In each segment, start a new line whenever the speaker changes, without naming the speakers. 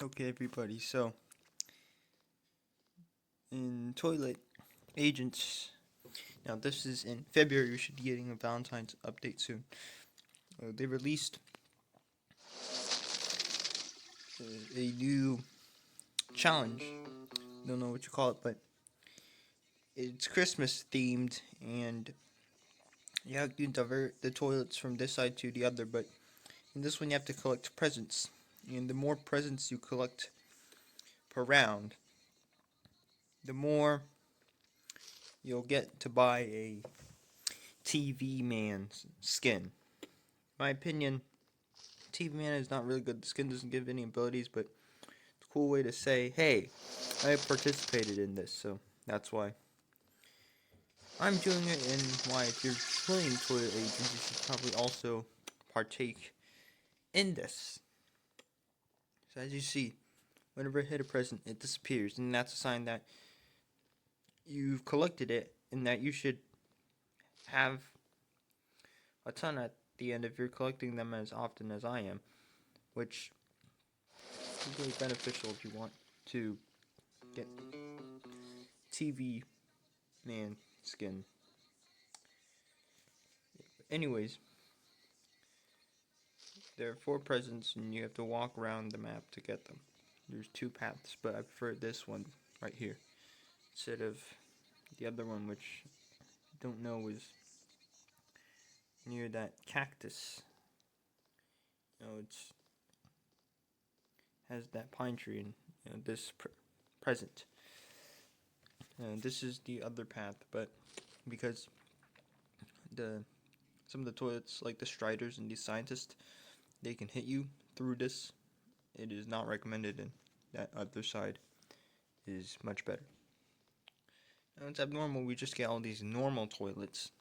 Okay, everybody, so in toilet agents, now this is in February, you should be getting a Valentine's update soon. They released a new challenge. Don't know what you call it, but it's Christmas themed, and you have to divert the toilets from this side to the other. But in this one, you have to collect presents, and the more presents you collect per round, the more you'll get to buy a TV Man skin. In my opinion, TV Man is not really good. The skin doesn't give any abilities, but it's a cool way to say, hey, I participated in this, so that's why I'm doing it, and why if you're playing toilet agents, you should probably also partake in this. So as you see, whenever I hit a present, it disappears, and that's a sign that you've collected it, and that you should have a ton at the end if you're collecting them as often as I am, which is really beneficial if you want to get TV Man skin. Anyways, there are 4 presents and you have to walk around the map to get them. There's 2 paths, but I prefer this one right here instead of the other one, which I don't know is near that cactus. It's has that pine tree and this present. This is the other path, but because some of the toilets, like the Striders and the Scientists, they can hit you through this. It is not recommended, and that other side is much better. Now it's abnormal. We just get all these normal toilets,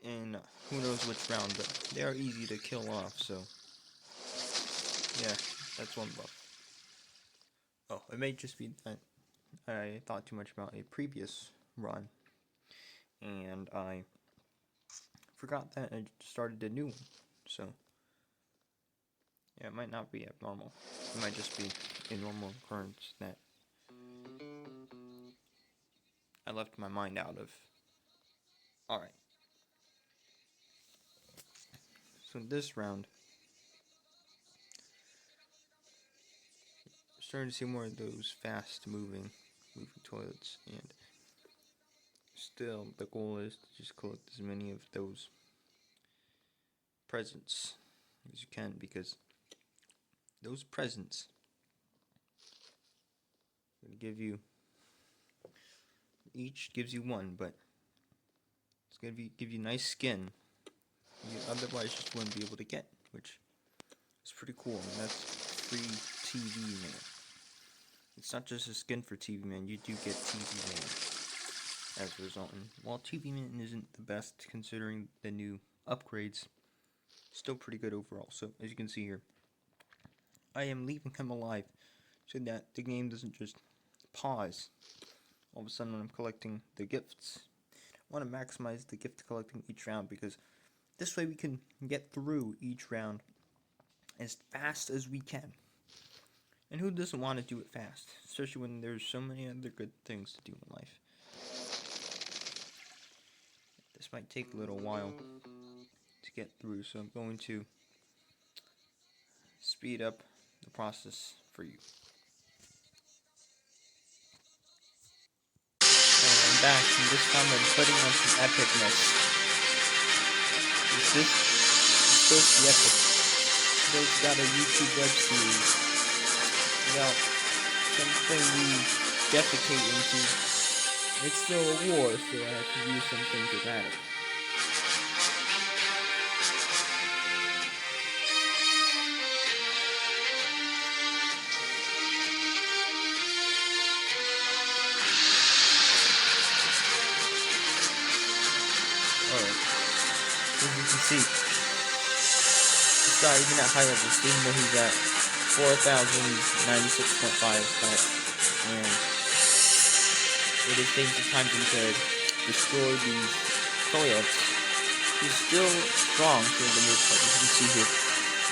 and who knows which round, but they are easy to kill off. So yeah, that's one buff. Oh, it may just be that I thought too much about a previous run, and I forgot that I started a new one. So yeah, it might not be abnormal. It might just be a normal occurrence that I left my mind out of. Alright. So this round, we're starting to see more of those fast moving toilets, and still the goal is to just collect as many of those presents as you can, because those presents will give you, each gives you one, but it's going to give you nice skin you otherwise just wouldn't be able to get, which is pretty cool. And that's free TV Man. It's not just a skin for TV Man, you do get TV Man as a result. And while TV Man isn't the best considering the new upgrades, still pretty good overall. So as you can see here, I am leaving him alive so that the game doesn't just pause all of a sudden when I'm collecting the gifts. I want to maximize the gift collecting each round, because this way we can get through each round as fast as we can. And who doesn't want to do it fast? Especially when there's so many other good things to do in life. This might take a little while to get through, so I'm going to speed up the process for you. And I'm back, and this time I'm putting on some epicness. This is supposed to be epic. It's got a YouTube web series about something we defecate into. It's still a war, so I have to use something dramatic. Alright, as you can see, this guy, even at high levels, even though he's at 4,096.5 health, and it is taking time for him to destroy these toilets, he's still strong for the most part. As you can see here,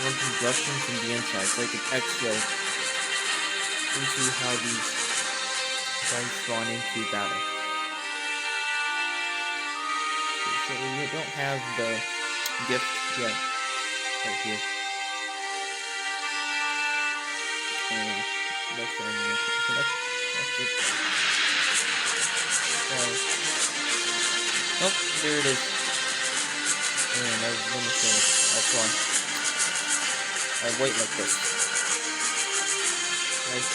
one can rush him from the inside. It's like an X-ray into how these guys spawn into battle. Okay, so we don't have the gift yet, right here. That's what I'm going to do. So that's it. Oh, there it is. And I was going to say, that's why I wait like this. Like,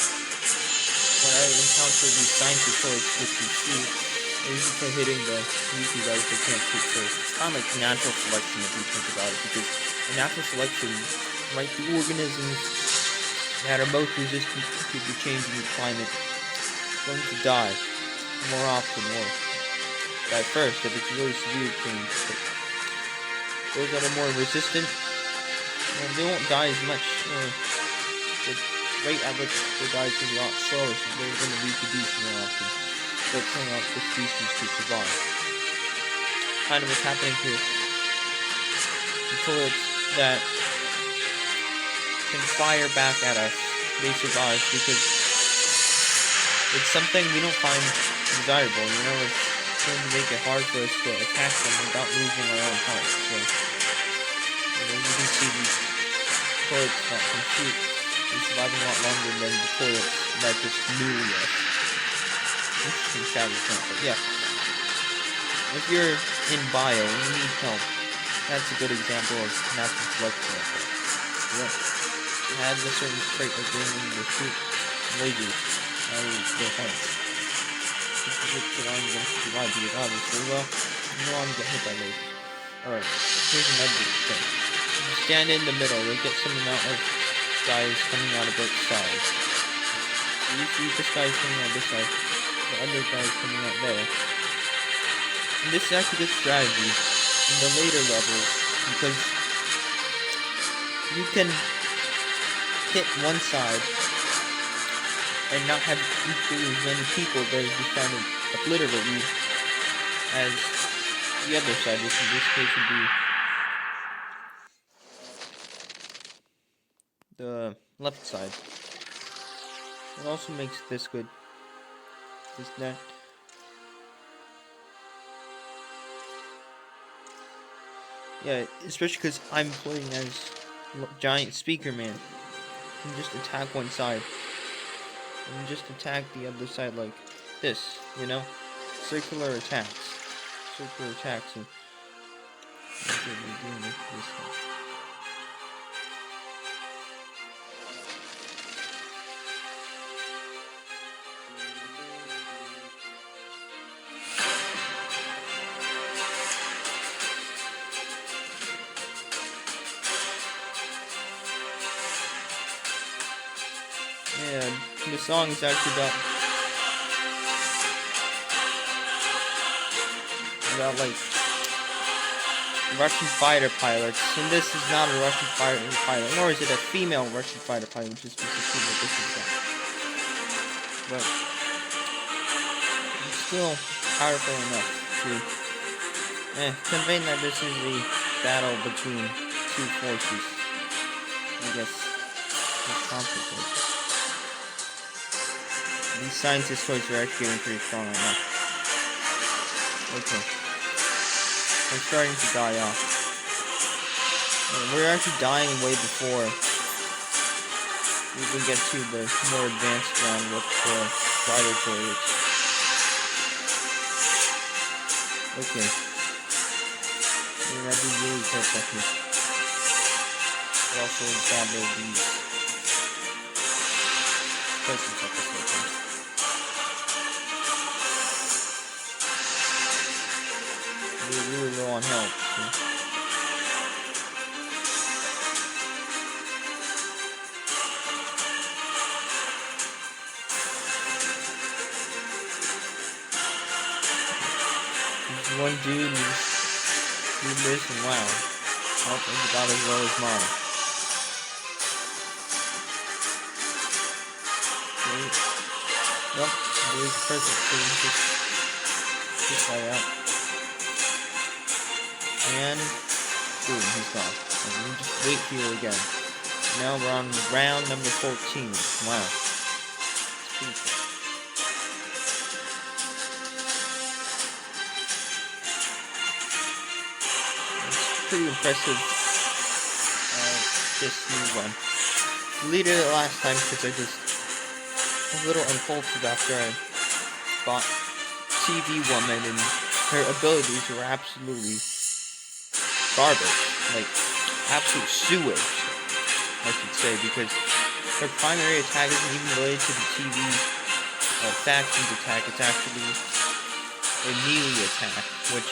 when I encounter these signs of choice, which you see, I usually try hitting the easy guys that can't shoot first. It's kind of like natural selection if you think about it, because in natural selection, right, the organisms that are most resistant to the changing climate are going to die more often, or die first if it's really severe change. But those that are more resistant, well, they won't die as much. The rate at which they die is going to be a lot slower, so they're going to reproduce more often. They're killing off the species to survive. Kind of what's happening here. The toilets that can fire back at us, they survive because it's something we don't find desirable. You know, it's going to make it hard for us to attack them without losing our own health. So, you can see these toilets that can shoot, they're surviving a lot longer than the toilets that just melee us. Interesting shadow count, but yeah. If you're in bio and you need help, that's a good example of natural selection. Yeah. It has a certain trait of being able to shoot lasers out of their heads. This is what I'm going to survive because obviously, well, you know I'm going to get hit by lasers. Alright, here's another thing. You stand in the middle, you'll get some amount of guys coming out of both sides. So you see this guy's coming out this side, the other guy's coming out there. And this is actually good strategy in the later levels because you can hit one side and not have equally as many people that are just trying to obliterate you as the other side, which in this case would be the left side. It also makes this good is that yeah, especially because I'm playing as giant Speakerman. You can just attack one side and just attack the other side like this, you know? Circular attacks. Circular attacks and yeah, the song is actually about like Russian fighter pilots, and this is not a Russian fighter pilot, nor is it a female Russian fighter pilot, which is specifically what this is about. But it's still powerful enough to convey that this is a battle between two forces. I guess it's complicated. These scientist toys are actually getting pretty strong right now. Okay. I'm starting to die off. We're actually dying way before we can get to the more advanced round with the fighter turrets. Okay. We're gonna be really careful here. But also gather these presents at the same time. We're really low on health. So. There's one dude who just did this and wow. Health is about as low as mine. Okay. Nope, there's a present for just right out. And boom, he's gone. And we just wait here again. Now we're on round number 14. Wow. It's pretty impressive. This new one. Deleted it last time because I just a little impulsive after I bought TV Woman, and her abilities were absolutely garbage, like absolute sewage, I should say, because her primary attack isn't even related to the TV factions attack. It's actually a melee attack, which,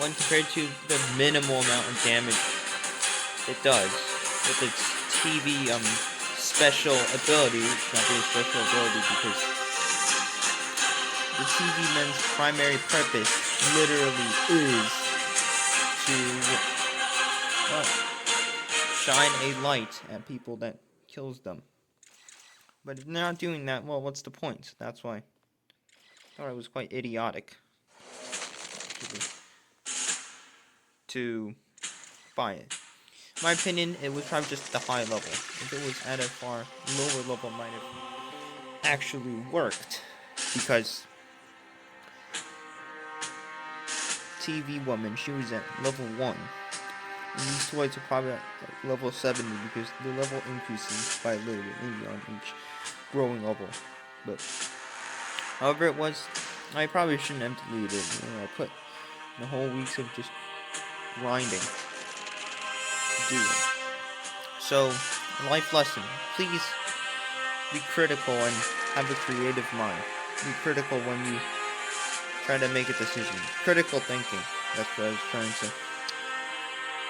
when compared to the minimal amount of damage it does with its TV special ability, it's not really a special ability because the TV men's primary purpose literally is to shine a light at people that kills them. But if they're not doing that, well, what's the point? That's why I thought it was quite idiotic to buy it. In my opinion, it was probably just the high level. If it was at a far lower level, it might have actually worked, because TV Woman, she was at level 1. And these toys are probably at level 70 because the level increases by a little bit, maybe on each growing level. But however it was, I probably shouldn't have deleted it. I put the whole weeks of just grinding to do it. So, life lesson: please be critical and have a creative mind. Be critical when you try to make a decision. Critical thinking. That's what I was trying to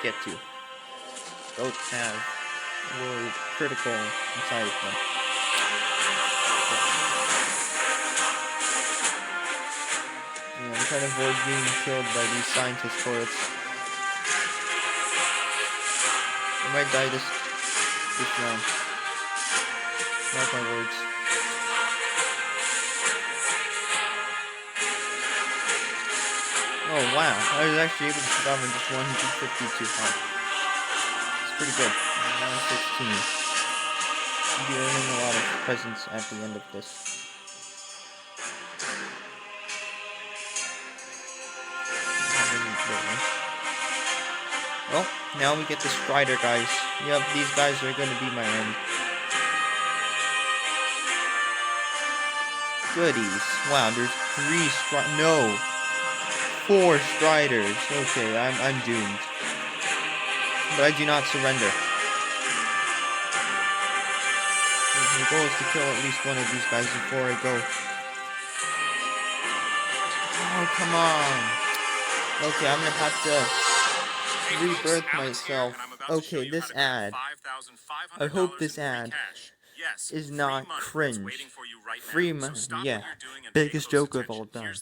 get to. Both have the word critical inside of them. I'm trying to avoid being killed by these scientist turrets. I might die this round. Mark my words. Oh wow, I was actually able to survive on just 152 health. It's pretty good. Round 16. I'll be earning a lot of presents at the end of this. Well, now we get the Strider guys. Yep, these guys are gonna be my end. Goodies. Wow, there's 4 Striders. Okay, I'm doomed. But I do not surrender. The goal is to kill at least one of these guys before I go. Oh, come on. Okay, I'm gonna have to rebirth myself. Okay, this ad. I hope this ad is not cringe. Free money, yeah. Biggest joke of all time.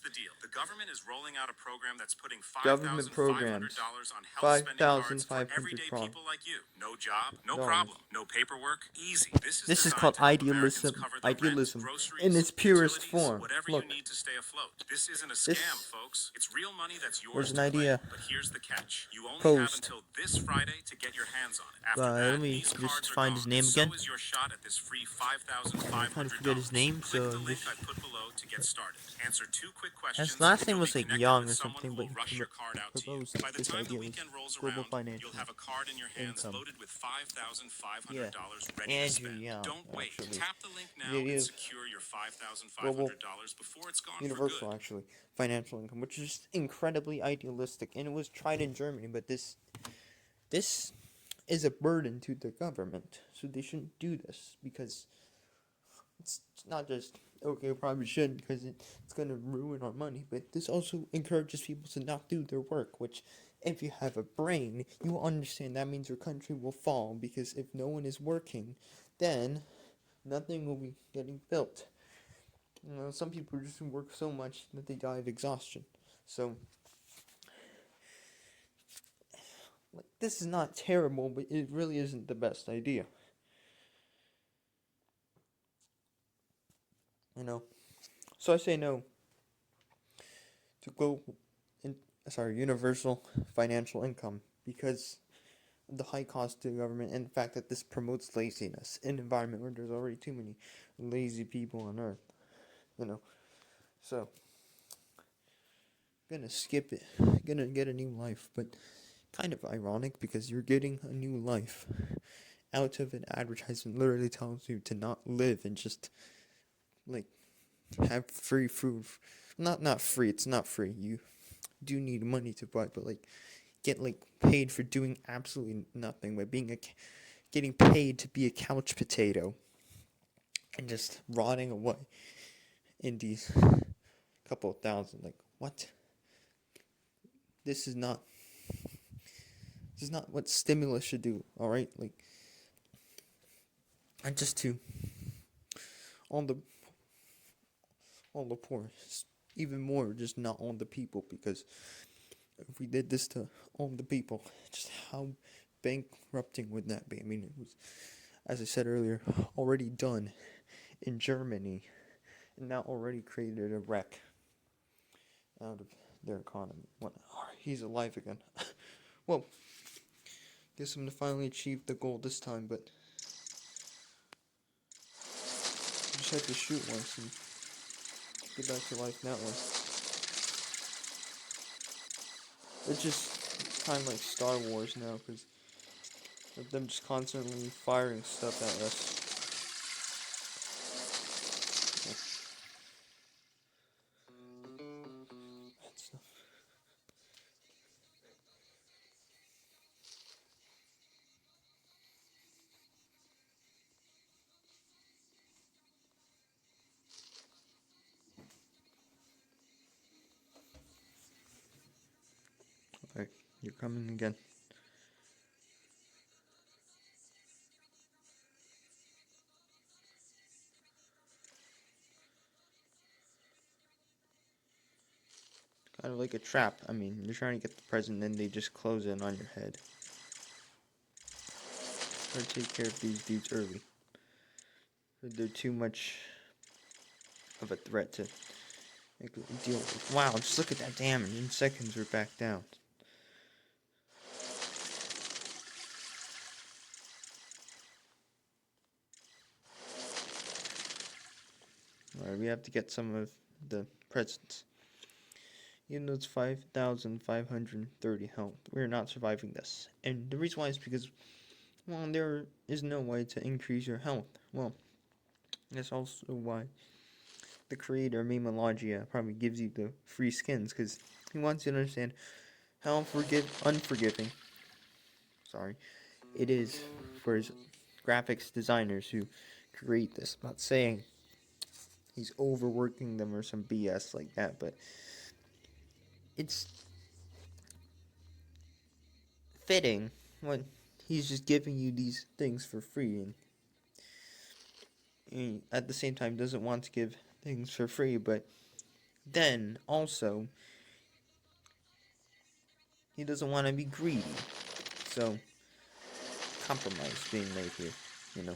The government is rolling out a program that's putting
Government programs.
on health spending cards for
5,500
everyday
problems.
people like you. No job, no problem, no paperwork, easy.
This is called idealism. Idealism in its purest form.
Whatever
Look.
you need to stay afloat. This isn't a
This
scam, folks. It's real money that's yours
was an
to
idea.
play. But here's the catch. You only have
Posed.
until this Friday to get your hands on it. After
Let me
these
just
cards are
find
gone.
his name
So
again.
is your shot at this free
I
$5,500.
kind of forget his name,
Click
so
the link
just...
I put below to get started. Answer 2 quick questions.
His last name
You'll
was
be
like
connected
Young
with
or
someone
something,
who
but
will rush your card out to you.
proposed
By the
this
time the
idea was
weekend rolls
global
around,
financial
you'll have a card in your hands
income.
loaded with $5,500
Yeah.
ready to
Andrew
spend.
Young,
Don't wait.
actually.
Tap the link now
The idea
and
of
secure your
global
$5,500 before it's gone
universal,
for good.
actually, financial income, which is just incredibly idealistic, and it was tried in Germany, but this is a burden to the government, so they shouldn't do this, because it's not just, okay, we probably should, because it's going to ruin our money, but this also encourages people to not do their work, which, if you have a brain, you will understand that means your country will fall, because if no one is working, then nothing will be getting built. You know, some people just work so much that they die of exhaustion. So, like, this is not terrible, but it really isn't the best idea. You know, so I say no to universal financial income, because the high cost to the government and the fact that this promotes laziness in an environment where there's already too many lazy people on Earth. So gonna skip it. Gonna get a new life, but kind of ironic because you're getting a new life out of an advertisement literally tells you to not live and just like have free food. Not free. It's not free. You do need money to buy, but like get like paid for doing absolutely nothing by getting paid to be a couch potato and just rotting away in these couple of thousand. Like what? This is not. This is not what stimulus should do. All right, like and just to on the poor, even more just not on the people because if we did this to on the people, just how bankrupting would that be? I mean, it was, as I said earlier, already done in Germany, and now already created a wreck out of their economy. What? Oh, he's alive again. Well, guess I'm gonna finally achieve the goal this time, but I just had to shoot once and get back to life that way. It's just kind of like Star Wars now, because of them just constantly firing stuff at us. That's Alright, you're coming again. Kind of like a trap. I mean, you're trying to get the present, then they just close in on your head. Try to take care of these dudes early. They're too much of a threat to deal with. Wow, just look at that damage. In seconds, we're back down. Alright, we have to get some of the presents. Even though it's 5,530 health, we're not surviving this. And the reason why is because, well, there is no way to increase your health. Well, that's also why the creator, Mimologia, probably gives you the free skins, because he wants you to understand how unforgiving, sorry, it is for his graphics designers who create this. I'm not saying he's overworking them or some BS like that, but it's fitting when he's just giving you these things for free, and he, at the same time, doesn't want to give things for free, but then also he doesn't want to be greedy. So compromise being made here, you know.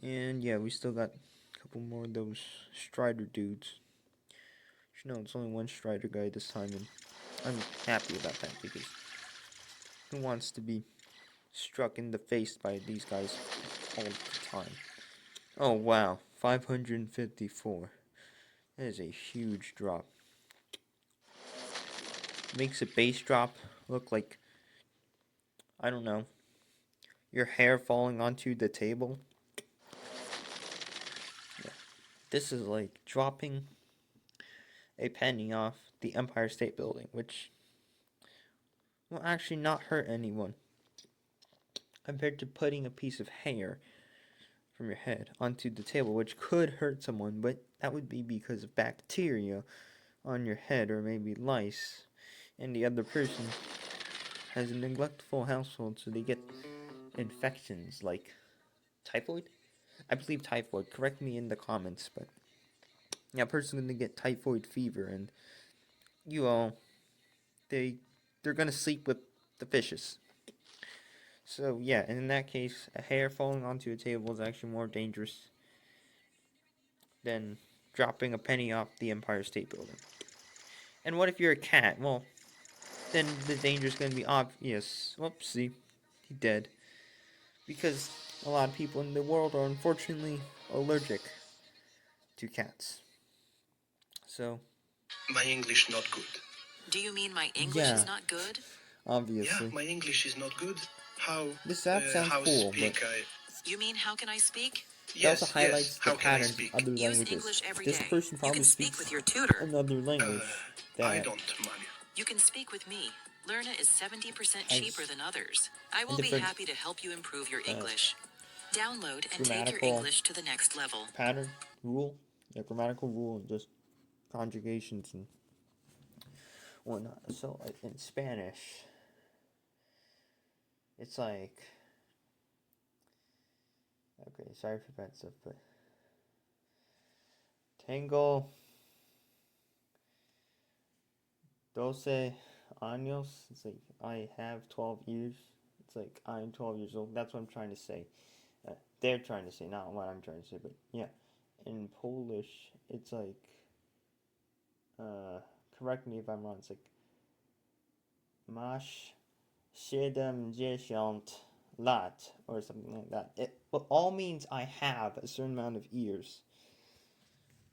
And yeah, we still got a couple more of those Strider dudes. No, it's only one Strider guy this time, and I'm happy about that because who wants to be struck in the face by these guys all the time? Oh wow, 554. That is a huge drop. Makes a base drop look like, I don't know, your hair falling onto the table. Yeah. This is like dropping a penny off the Empire State Building, which will actually not hurt anyone compared to putting a piece of hair from your head onto the table, which could hurt someone, but that would be because of bacteria on your head or maybe lice, and the other person has a neglectful household, so they get infections like typhoid. I believe typhoid. Correct me in the comments, but yeah, a person's gonna get typhoid fever, and you all they're gonna sleep with the fishes. So yeah, and in that case, a hair falling onto a table is actually more dangerous than dropping a penny off the Empire State Building. And what if you're a cat? Well, then the danger's gonna be obvious. Whoopsie, he dead. Because a lot of people in the world are unfortunately allergic to cats. So,
My English not good.
Do you mean my English is not good?
Obviously.
Yeah, my English is not good. How?
This app sounds
how
cool,
speak
but
I?
You mean how can I speak?
it also
Yes,
highlights
yes.
the
How can I
patterns of
speak?
other
Use
languages.
English every
This
day.
person
You
probably
can speak
speaks
with your tutor.
another language
I
that
don't money.
You can speak with me. Learna is 70%
has
cheaper than others. I will be
different
happy to help you improve your English. Download and take your
grammatical
English to the next level.
pattern rule, grammatical rule, and just conjugations and whatnot. So, like in Spanish, it's like, okay, sorry for bad stuff, but tengo 12 años. It's like I have 12 years. It's like I'm 12 years old. That's what I'm trying to say. They're trying to say, not what I'm trying to say, but yeah. In Polish, it's like, correct me if I'm wrong, it's like, masz 70 lat, or something like that. It all means I have a certain amount of years,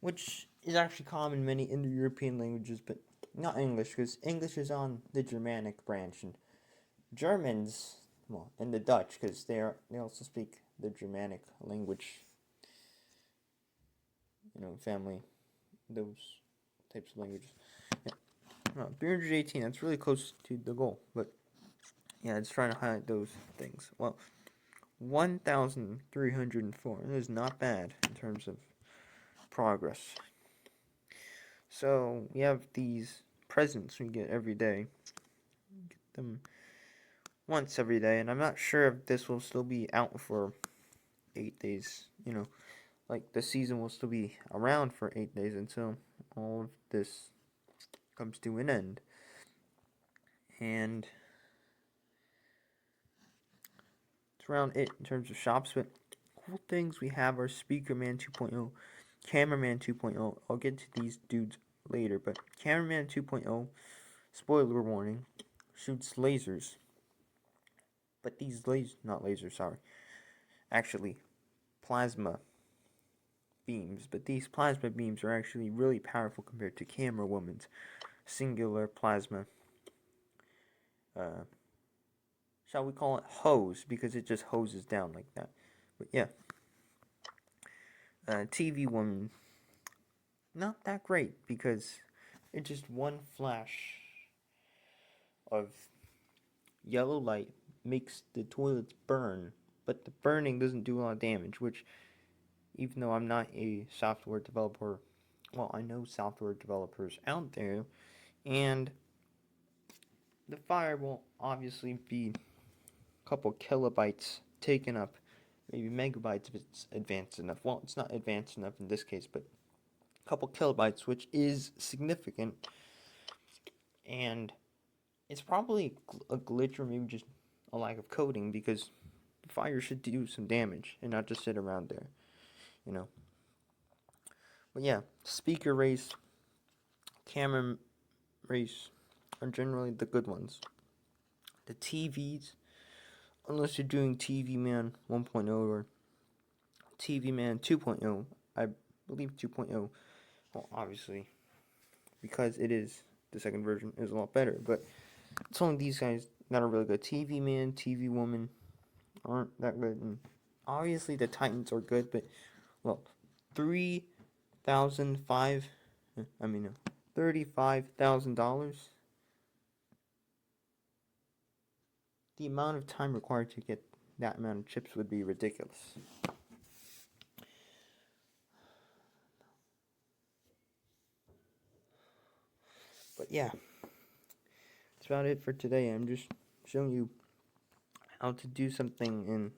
which is actually common in many Indo-European languages, but not English, because English is on the Germanic branch, and Germans, well, and the Dutch, because they also speak the Germanic language, family, those types of languages. Yeah. 318, that's really close to the goal, but yeah, it's trying to highlight those things. Well, 1,304 is not bad in terms of progress. So we have these presents we get every day. Get them once every day, and I'm not sure if this will still be out for 8 days. Like the season will still be around for 8 days until all of this comes to an end. And it's around it in terms of shops, but cool things we have are Speakerman 2.0, Cameraman 2.0. I'll get to these dudes later, but Cameraman 2.0, spoiler warning, shoots lasers. But these not lasers, sorry, actually plasma beams. But these plasma beams are actually really powerful compared to Camera Woman's singular plasma, shall we call it hose, because it just hoses down like that. But yeah, TV Woman, not that great, because it's just one flash of yellow light makes the toilets burn, but the burning doesn't do a lot of damage, which, even though I'm not a software developer, well, I know software developers out there, and the fire will obviously be a couple kilobytes taken up, maybe megabytes if it's advanced enough. Well, it's not advanced enough in this case, but a couple kilobytes, which is significant, and it's probably a glitch or maybe just a lack of coding, because the fire should do some damage and not just sit around there, you know. But yeah, speaker race, camera race are generally the good ones. The TVs, unless you're doing TV Man 1.0 or TV Man 2.0, I believe 2.0, well, obviously, because it is the second version, is a lot better, but it's only these guys that are really good. TV Man, TV Woman aren't that good, and obviously the Titans are good, but, well, 3,005, $35,000. The amount of time required to get that amount of chips would be ridiculous. But yeah, that's about it for today. I'm just showing you how to do something in